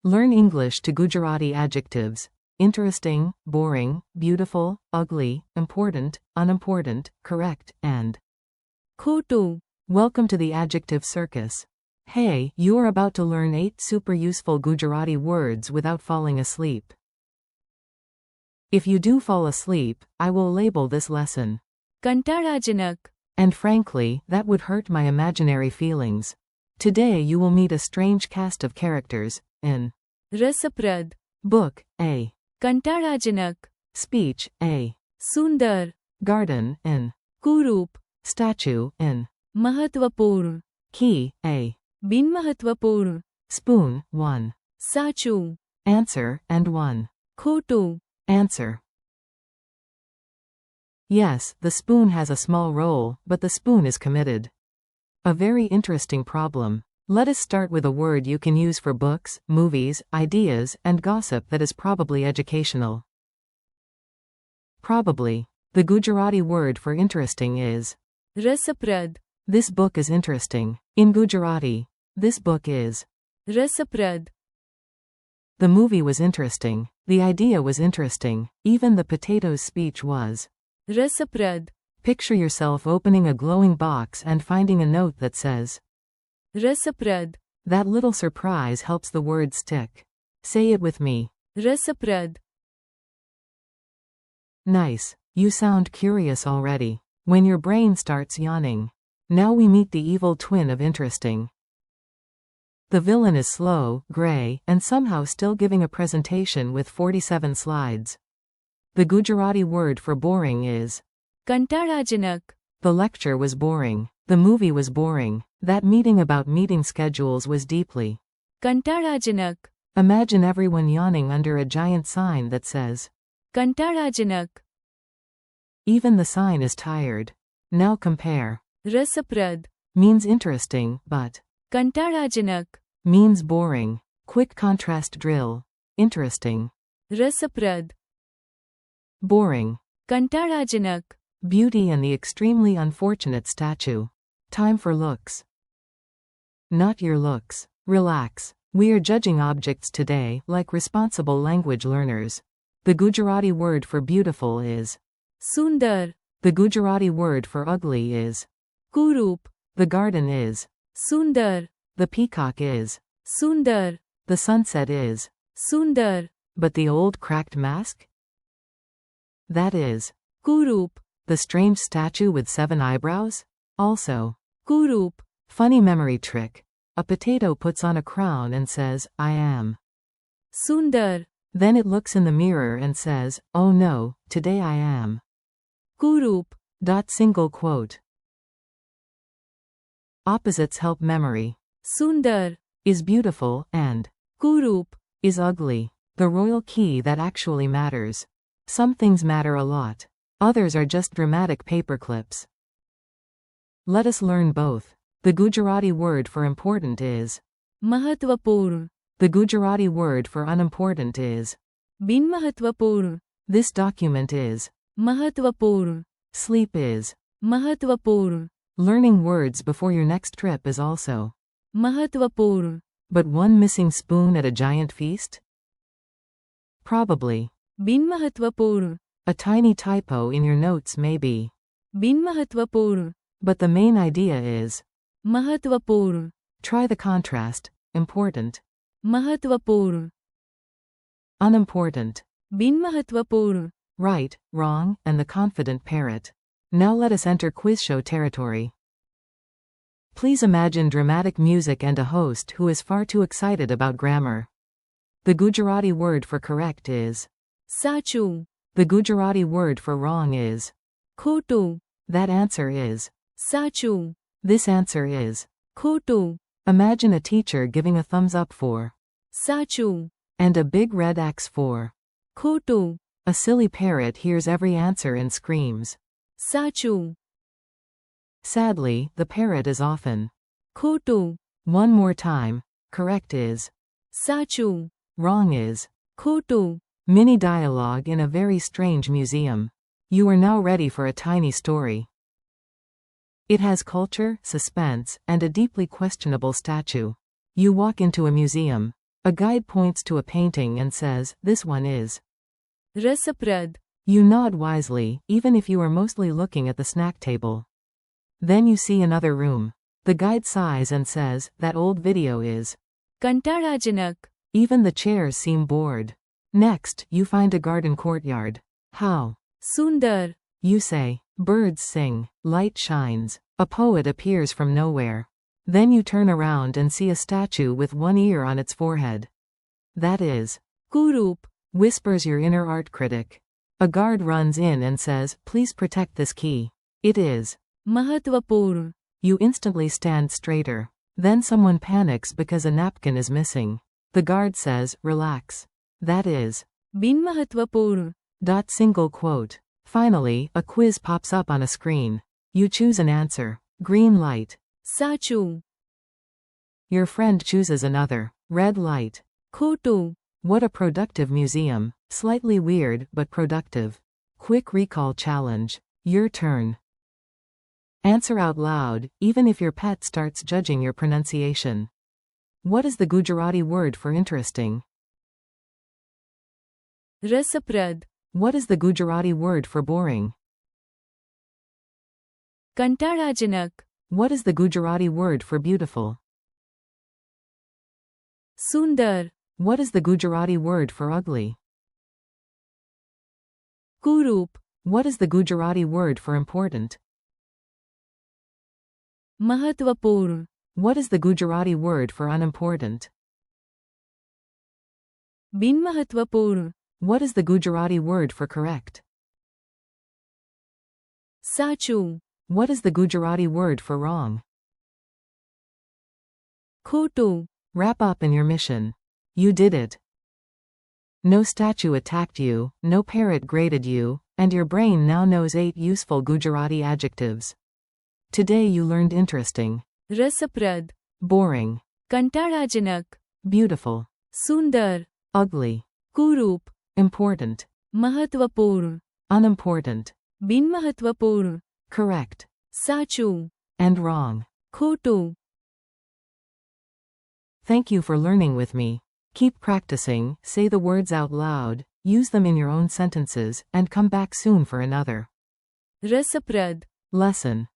Learn English to Gujarati adjectives. Interesting, boring, beautiful, ugly, important, unimportant, correct, and khotuṁ. welcome to the adjective circus. Hey, you are about to learn 8 super useful Gujarati words without falling asleep. If you do fall asleep, I will label this lesson કંટાળાજનક. and frankly, that would hurt my imaginary feelings. Today you will meet a strange cast of characters in રસપ્રદ. book A, કંટાળાજનક. speech A, Sundar. garden in, કુરૂપ. statue in, મહત્વપૂર્ણ. key A, બિનમહત્વપૂર્ણ. spoon 1, સાચું. answer and 1, ખોટું. answer. Yes, the spoon has a small role, but the spoon is committed. A very interesting problem. Let us start with a word you can use for books, movies, ideas, and gossip that is probably educational. Probably. The Gujarati word for interesting is રસપ્રદ. this book is interesting. In Gujarati, this book is. રસપ્રદ. The movie was interesting. The idea was interesting. Even the potato's speech was. રસપ્રદ. Picture yourself opening a glowing box and finding a note that says. રસપ્રદ. That little surprise helps the word stick. Say it with me. રસપ્રદ. Nice. You sound curious already. When your brain starts yawning. Now we meet the evil twin of interesting. The villain is slow, gray, and somehow still giving a presentation with 47 slides. The Gujarati word for boring is. કંટાળાજનક. The lecture was boring. The movie was boring. That meeting about meeting schedules was deeply. કંટાળાજનક. Imagine everyone yawning under a giant sign that says. કંટાળાજનક. Even the sign is tired. Now compare. રસપ્રદ. Means interesting, but. કંટાળાજનક. Means boring. Quick contrast drill. Interesting. રસપ્રદ. Boring. કંટાળાજનક. Beauty and the extremely unfortunate statue. Time for looks. Not your looks. Relax. We are judging objects today like responsible language learners. The Gujarati word for beautiful is. Sundar. The Gujarati word for ugly is. કુરૂપ. The garden is. Sundar. The peacock is. Sundar. The sunset is. Sundar. But the old cracked mask? That is. કુરૂપ. The strange statue with 7 eyebrows? Also. કુરૂપ. Funny memory trick. A potato puts on a crown and says, I am. Sundar. Then it looks in the mirror and says, oh no, today I am. કુરૂપ. Single quote. Opposites help memory. Sundar. Is beautiful, and. કુરૂપ. Is ugly. The royal key that actually matters. Some things matter a lot. Others are just dramatic paperclips. Let us learn both. The Gujarati word for important is. મહત્વપૂર્ણ. The Gujarati word for unimportant is. બિનમહત્વપૂર્ણ. This document is. મહત્વપૂર્ણ. Sleep is. મહત્વપૂર્ણ. Learning words before your next trip is also. મહત્વપૂર્ણ. But one missing spoon at a giant feast? Probably. બિનમહત્વપૂર્ણ. A tiny typo in your notes may be. બિનમહત્વપૂર્ણ. But the main idea is. મહત્વપૂર્ણ. Try the contrast. Important. મહત્વપૂર્ણ. Unimportant. બિનમહત્વપૂર્ણ. Right, wrong, and the confident parrot. Now let us enter quiz show territory. Please imagine dramatic music and a host who is far too excited about grammar. The Gujarati word for correct is. સાચું. The Gujarati word for wrong is. ખોટું. That answer is. સાચું. This answer is. ખોટું. Imagine a teacher giving a thumbs up for. સાચું. And a big red X for. ખોટું. A silly parrot hears every answer and screams. સાચું. Sadly, the parrot is often. ખોટું. One more time. Correct is. સાચું. Wrong is. ખોટું. Mini dialogue in a very strange museum. You are now ready for a tiny story. It has culture, suspense, and a deeply questionable statue. You walk into a museum. A guide points to a painting and says, "This one is." Rasaprad. You nod wisely, even if you are mostly looking at the snack table. Then you see another room. The guide sighs and says, "That old video is." Kantarajanak. Even the chairs seem bored. Next, you find a garden courtyard. How? Sundar. You say. Birds sing. Light shines. A poet appears from nowhere. Then you turn around and see a statue with one ear on its forehead. That is. Kurup. Whispers your inner art critic. A guard runs in and says, "Please protect this key." It is. Mahatvapurn. You instantly stand straighter. Then someone panics because a napkin is missing. The guard says, "Relax." That is. Binmahatvapurn. Single quote. Finally, a quiz pops up on a screen. You choose an answer. Green light. Sachu. Your friend chooses another. Red light. Khotuṁ. What a productive museum. Slightly weird, but productive. Quick recall challenge. Your turn. Answer out loud, even if your pet starts judging your pronunciation. What is the Gujarati word for interesting? Rasaprad. What is the Gujarati word for boring? Kantarajanak. What is the Gujarati word for beautiful? Sundar. What is the Gujarati word for ugly? Kurup. What is the Gujarati word for important? Mahatvapurn. What is the Gujarati word for unimportant? Binmahatvapurn. What is the Gujarati word for correct? Sachu. What is the Gujarati word for wrong? Khotuṁ. Wrap up in your mission. You did it. No statue attacked you, no parrot graded you, and your brain now knows 8 useful Gujarati adjectives. Today you learned interesting, Rasaprad. boring, Kantarajanak. beautiful, Sundar. ugly, Kurup. important, Mahatvapurn. unimportant, Binmahatvapurn. correct, Sachu. and wrong. Khotuṁ. Thank you for learning with me. Keep practicing, say the words out loud, use them in your own sentences, and come back soon for another Rasaprad. lesson.